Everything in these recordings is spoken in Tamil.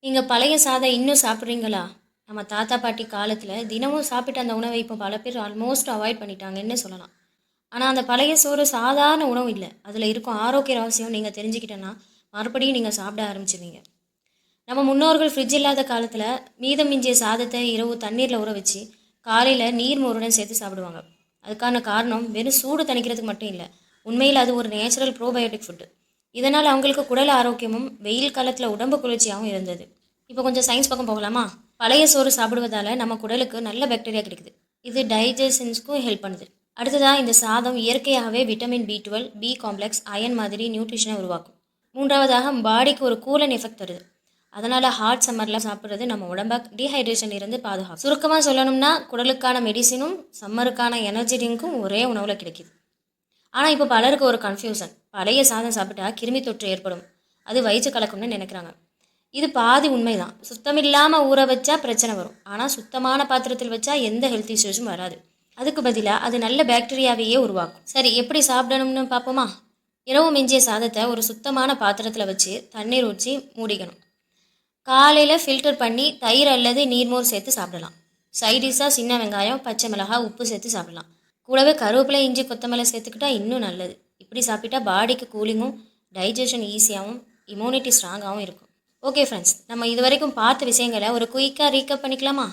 நீங்கள் பழைய சாதம் இன்னும் சாப்பிட்றீங்களா? நம்ம தாத்தா பாட்டி காலத்தில் தினமும் சாப்பிட்ட அந்த உணவை இப்போ பல பேர் ஆல்மோஸ்ட் அவாய்ட் பண்ணிட்டாங்கன்னு சொல்லலாம். ஆனால் அந்த பழைய சோறு சாதாரண உணவு இல்லை, அதில் இருக்கும் ஆரோக்கிய ரகசியம் நீங்கள் தெரிஞ்சுக்கிட்டேன்னா மறுபடியும் நீங்கள் சாப்பிட ஆரம்பிச்சிருவீங்க. நம்ம முன்னோர்கள் ஃப்ரிட்ஜ் இல்லாத காலத்தில் மீதம் மிஞ்சிய சாதத்தை இரவு தண்ணீரில் ஊற வச்சு காலையில் நீர் மோருடன் சேர்த்து சாப்பிடுவாங்க. அதுக்கான காரணம் வெறும் சூடு தணிக்கிறதுக்கு மட்டும் இல்லை, உண்மையில் அது ஒரு நேச்சுரல் ப்ரோபயோட்டிக் ஃபுட்டு. இதனால் அவங்களுக்கு குடல் ஆரோக்கியமும் வெயில் காலத்தில் உடம்பு குளிர்ச்சியாகவும் இருந்தது. இப்போ கொஞ்சம் சயின்ஸ் பக்கம் போகலாமா? பழைய சோறு சாப்பிடுவதால் நம்ம குடலுக்கு நல்ல பாக்டீரியா கிடைக்குது. இது டைஜஷன்ஸ்க்கும் ஹெல்ப் பண்ணுது. அடுத்ததாக இந்த சாதம் இயற்கையாகவே vitamin B12, B complex, iron மாதிரி நியூட்ரிஷனை உருவாக்கும். மூன்றாவதாக பாடிக்கு ஒரு கூலன் எஃபெக்ட் தருது. அதனால் ஹாட் சம்மரில் சாப்பிட்றது நம்ம உடம்பை டீஹைட்ரேஷன் இருந்து பாதுகாக்கும். சுருக்கமாக சொல்லணும்னா குடலுக்கான மெடிசினும் சம்மருக்கான எனர்ஜி ட்ரிங்க்கும் ஒரே உணவில் கிடைக்கிது. ஆனால் இப்போ பலருக்கு ஒரு கன்ஃபியூஷன், பழைய சாதம் சாப்பிட்டா கிருமி தொற்று ஏற்படும், அது வயிற்று கலக்கும்னு நினைக்கிறாங்க. இது பாதி உண்மைதான். சுத்தமில்லாமல் ஊற வச்சா பிரச்சனை வரும், ஆனால் சுத்தமான பாத்திரத்தில் வச்சா எந்த ஹெல்த் இஷ்யூஸும் வராது. அதுக்கு பதிலாக அது நல்ல பாக்டீரியாவையே உருவாக்கும். சரி, எப்படி சாப்பிடணும்னு பார்ப்போமா? இரவு மிஞ்சிய சாதத்தை ஒரு சுத்தமான பாத்திரத்தில் வச்சு தண்ணீர் ஊற்றி மூடிக்கணும். காலையில் ஃபில்டர் பண்ணி தயிர் அல்லது நீர்மோர் சேர்த்து சாப்பிடலாம். சைடிஷாக சின்ன வெங்காயம், பச்சை மிளகாய், உப்பு சேர்த்து சாப்பிடலாம். கூடவே கருவேப்பிலை, இஞ்சி, கொத்தமல்லி சேர்த்துக்கிட்டா இன்னும் நல்லது. இப்படி சாப்பிட்டா பாடிக்கு கூலிங்கும், டைஜஷன் ஈஸியாகவும், இம்யூனிட்டி ஸ்ட்ராங்காகவும் இருக்கும். ஓகே ஃப்ரெண்ட்ஸ், நம்ம இது வரைக்கும் பார்த்த விஷயங்களை ஒரு குயிக்காக ரீக்கப் பண்ணிக்கலாமா?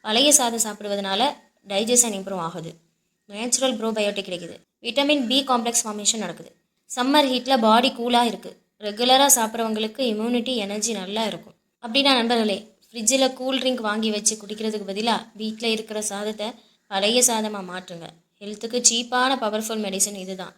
பழைய சாதம் சாப்பிடுவதனால டைஜஷன் இம்ப்ரூவ் ஆகுது, நேச்சுரல் ப்ரோபயோட்டிக் கிடைக்குது, விட்டமின் பி காம்ப்ளெக்ஸ் ஃபார்மேஷன் நடக்குது, சம்மர் ஹீட்டில் பாடி கூலாக இருக்குது, ரெகுலராக சாப்பிட்றவங்களுக்கு இம்யூனிட்டி எனர்ஜி நல்லா இருக்கும். அப்படின்னா நண்பர்களே, ஃப்ரிட்ஜில் கூல் ட்ரிங்க் வாங்கி வச்சு குடிக்கிறதுக்கு பதிலாக வீட்டில் இருக்கிற சாதத்தை பழைய சாதமாக மாற்றுங்க. ஹெல்த்துக்கு சீப்பான பவர்ஃபுல் மெடிசன் இதுதான்.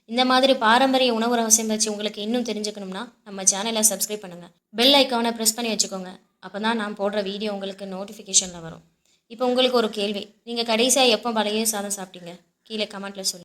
இந்த மாதிரி பாரம்பரிய உணவு ரகசியம் வச்சு உங்களுக்கு இன்னும் தெரிஞ்சுக்கணும்னா நம்ம சேனலை சப்ஸ்கிரைப் பண்ணுங்கள், பெல் ஐக்கானை ப்ரெஸ் பண்ணி வச்சுக்கோங்க. அப்போ தான் நான் போடுற வீடியோ உங்களுக்கு நோட்டிஃபிகேஷனில் வரும். இப்போ உங்களுக்கு ஒரு கேள்வி, நீங்கள் கடைசியாக எப்போ பழைய சாதம் சாப்பிட்டீங்க? கீழே கமெண்ட்டில் சொல்லுங்கள்.